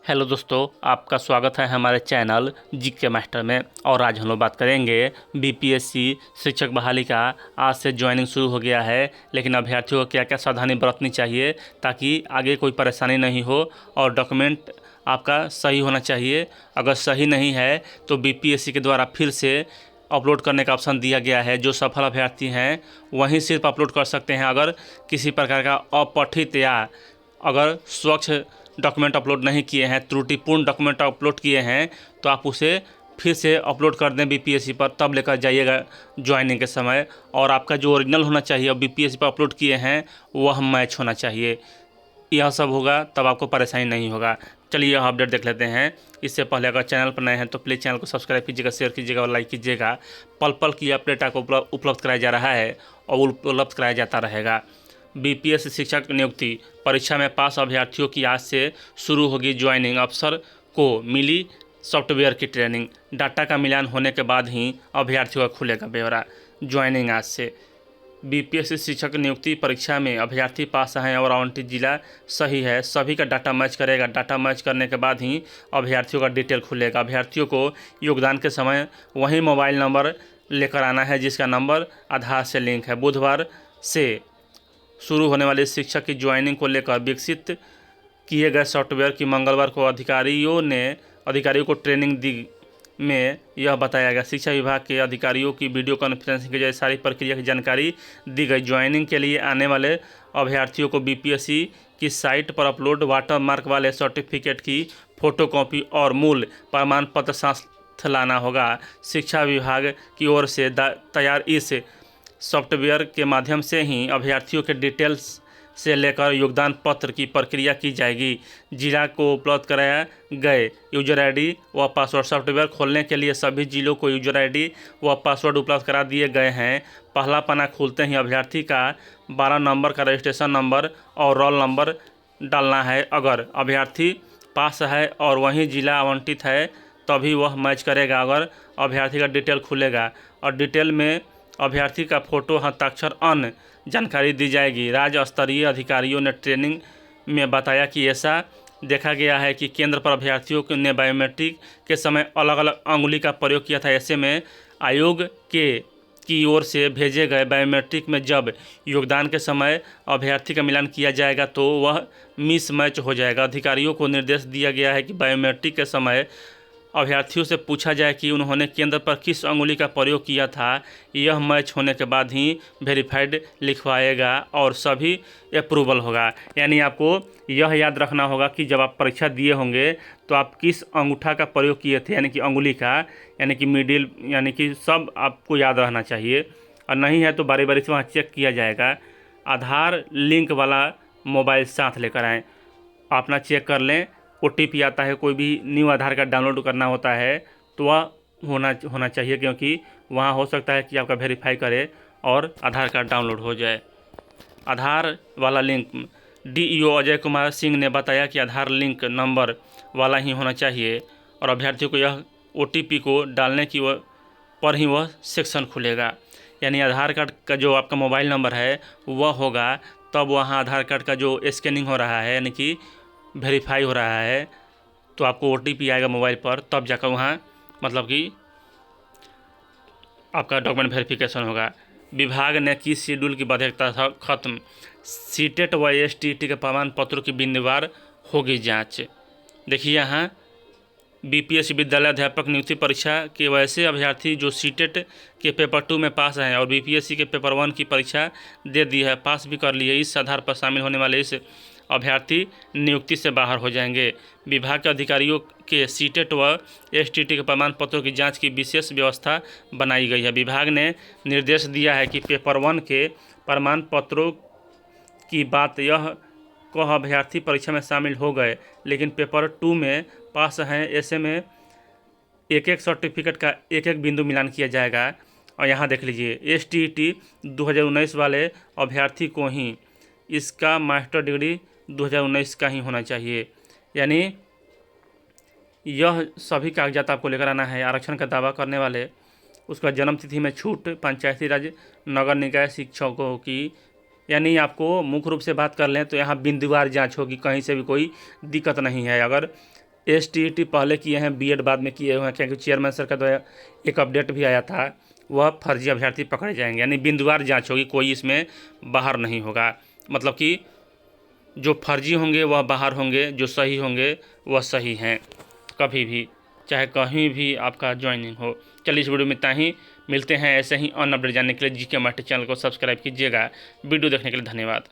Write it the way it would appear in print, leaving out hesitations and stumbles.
Hello दोस्तों, आपका स्वागत है हमारे चैनल जीके मास्टर में। और आज हम लोग बात करेंगे बीपीएससी शिक्षक बहाली का। आज से ज्वाइनिंग शुरू हो गया है, लेकिन अभ्यर्थियों को क्या क्या सावधानी बरतनी चाहिए ताकि आगे कोई परेशानी नहीं हो। और डॉक्यूमेंट आपका सही होना चाहिए। अगर सही नहीं है तो बीपीएससी के द्वारा फिर से अपलोड करने का ऑप्शन दिया गया है। जो सफल अभ्यर्थी हैं वहीं सिर्फ अपलोड कर सकते हैं। अगर किसी प्रकार का अपठित या अगर स्वच्छ डॉक्यूमेंट अपलोड नहीं किए हैं, त्रुटिपूर्ण डॉक्यूमेंट अपलोड किए हैं, तो आप उसे फिर से अपलोड कर दें बीपीएससी पर, तब लेकर जाइएगा ज्वाइनिंग के समय। और आपका जो ओरिजिनल होना चाहिए और बीपीएससी पर अपलोड किए हैं वह मैच होना चाहिए। यह सब होगा तब आपको परेशानी नहीं होगा। चलिए यह अपडेट देख लेते हैं। इससे पहले अगर चैनल पर नए हैं तो प्लीज़ चैनल को सब्सक्राइब कीजिएगा, शेयर कीजिएगा और लाइक कीजिएगा। पल पल की अपडेट आपको उपलब्ध कराया जा रहा है और उपलब्ध कराया जाता रहेगा। बीपीएससी शिक्षक नियुक्ति परीक्षा में पास अभ्यर्थियों की आज से शुरू होगी ज्वाइनिंग। अफसर को मिली सॉफ्टवेयर की ट्रेनिंग। डाटा का मिलान होने के बाद ही अभ्यर्थियों का खुलेगा ब्यौरा। ज्वाइनिंग आज से। बीपीएससी शिक्षक नियुक्ति परीक्षा में अभ्यर्थी पास हैं और आवंटित जिला सही है, सभी का डाटा मैच करेगा। डाटा मैच करने के बाद ही अभ्यर्थियों का डिटेल खुलेगा। अभ्यर्थियों को योगदान के समय वही मोबाइल नंबर लेकर आना है जिसका नंबर आधार से लिंक है। बुधवार से शुरू होने वाली शिक्षक की ज्वाइनिंग को लेकर विकसित किए गए सॉफ्टवेयर की मंगलवार को अधिकारियों को ट्रेनिंग दी में यह बताया गया। शिक्षा विभाग के अधिकारियों की वीडियो कॉन्फ्रेंसिंग के जरिए सारी प्रक्रिया की जानकारी दी गई। ज्वाइनिंग के लिए आने वाले अभ्यर्थियों को बीपीएससी की साइट पर अपलोड वाटरमार्क वाले सर्टिफिकेट की फोटोकॉपी और मूल प्रमाण पत्र साथ लाना होगा। शिक्षा विभाग की ओर से तैयार इस सॉफ्टवेयर के माध्यम से ही अभ्यर्थियों के डिटेल्स से लेकर योगदान पत्र की प्रक्रिया की जाएगी। जिला को उपलब्ध कराया गए यूजर आईडी व पासवर्ड। सॉफ्टवेयर खोलने के लिए सभी जिलों को यूजर आईडी व पासवर्ड उपलब्ध करा दिए गए हैं। पहला पन्ना खुलते ही अभ्यर्थी का 12 नंबर का रजिस्ट्रेशन नंबर और रोल नंबर डालना है। अगर अभ्यर्थी पास है और वहीं जिला आवंटित है तभी वह मैच करेगा। अगर अभ्यर्थी का डिटेल खुलेगा और डिटेल में अभ्यर्थी का फोटो, हस्ताक्षर, अन्य जानकारी दी जाएगी। राज्य स्तरीय अधिकारियों ने ट्रेनिंग में बताया कि ऐसा देखा गया है कि केंद्र पर अभ्यर्थियों ने बायोमेट्रिक के समय अलग अलग अंगुली का प्रयोग किया था। ऐसे में आयोग की ओर से भेजे गए बायोमेट्रिक में जब योगदान के समय अभ्यर्थी का मिलान किया जाएगा तो वह मिसमैच हो जाएगा। अधिकारियों को निर्देश दिया गया है कि बायोमेट्रिक के समय अभ्यर्थियों से पूछा जाए कि उन्होंने केंद्र पर किस अंगुली का प्रयोग किया था। यह मैच होने के बाद ही वेरीफाइड लिखवाएगा और सभी अप्रूवल होगा। यानी आपको यह याद रखना होगा कि जब आप परीक्षा दिए होंगे तो आप किस अंगूठा का प्रयोग किए थे, यानी कि अंगुली का, यानी कि मिडिल, यानी कि सब आपको याद रहना चाहिए। और नहीं है तो बारी बारी से वहाँ चेक किया जाएगा। आधार लिंक वाला मोबाइल साथ लेकर आएँ, अपना चेक कर लें। ओटीपी आता है, कोई भी न्यू आधार कार्ड डाउनलोड करना होता है तो वह होना चाहिए, क्योंकि वहाँ हो सकता है कि आपका वेरीफाई करे और आधार कार्ड डाउनलोड हो जाए। आधार वाला लिंक। डीईओ अजय कुमार सिंह ने बताया कि आधार लिंक नंबर वाला ही होना चाहिए और अभ्यर्थियों को यह ओटीपी को डालने की पर ही वह सेक्शन खुलेगा। यानी आधार कार्ड का जो आपका मोबाइल नंबर है वह होगा, तब वहाँ आधार कार्ड का जो स्कैनिंग हो रहा है, यानी कि वेरीफाई हो रहा है, तो आपको ओटीपी आएगा मोबाइल पर, तब जाकर वहाँ मतलब कि आपका डॉक्यूमेंट वेरिफिकेशन होगा। विभाग ने की शेड्यूल की बाध्यता खत्म। सीटेट व एसटीईटी के प्रमाण पत्रों की बिंदुवार होगी जांच। देखिए यहाँ बीपीएससी विद्यालय अध्यापक नियुक्ति परीक्षा के वैसे अभ्यर्थी जो सीटेट के पेपर 2 में पास हैं और बीपीएससी के पेपर 1 की परीक्षा दे दी है, पास भी कर लिए, इस आधार पर शामिल होने वाले इस अभ्यर्थी नियुक्ति से बाहर हो जाएंगे। विभाग के अधिकारियों के सीटेट व एसटीईटी के प्रमाण पत्रों की जांच की विशेष व्यवस्था बनाई गई है। विभाग ने निर्देश दिया है कि पेपर 1 के प्रमाण पत्रों की बात यह कह अभ्यर्थी परीक्षा में शामिल हो गए लेकिन पेपर 2 में पास हैं, ऐसे में एक एक सर्टिफिकेट का एक एक बिंदु मिलान किया जाएगा। और यहाँ देख लीजिए, एसटीईटी 2019 वाले अभ्यर्थी को ही इसका मास्टर डिग्री 2019 का ही होना चाहिए। यानी यह सभी कागजात आपको लेकर आना है। आरक्षण का दावा करने वाले, उसका जन्म तिथि में छूट, पंचायती राज नगर निकाय शिक्षकों की, यानी आपको मुख्य रूप से बात कर लें तो यहाँ बिंदुवार जांच होगी, कहीं से भी कोई दिक्कत नहीं है। अगर STET पहले किए हैं, BEd बाद में किए हुए हैं, क्योंकि चेयरमैन सर का द्वारा एक अपडेट भी आया था, वह फर्जी अभ्यर्थी पकड़े जाएंगे, यानी बिंदुवार जांच होगी, कोई इसमें बाहर नहीं होगा। मतलब कि जो फर्जी होंगे वह बाहर होंगे, जो सही होंगे वह सही हैं, कभी भी चाहे कहीं भी आपका ज्वाइनिंग हो। चलिए इस वीडियो में इतना ही, मिलते हैं ऐसे ही ऑन अपडेट जानने के लिए GK मास्टर चैनल को सब्सक्राइब कीजिएगा। वीडियो देखने के लिए धन्यवाद।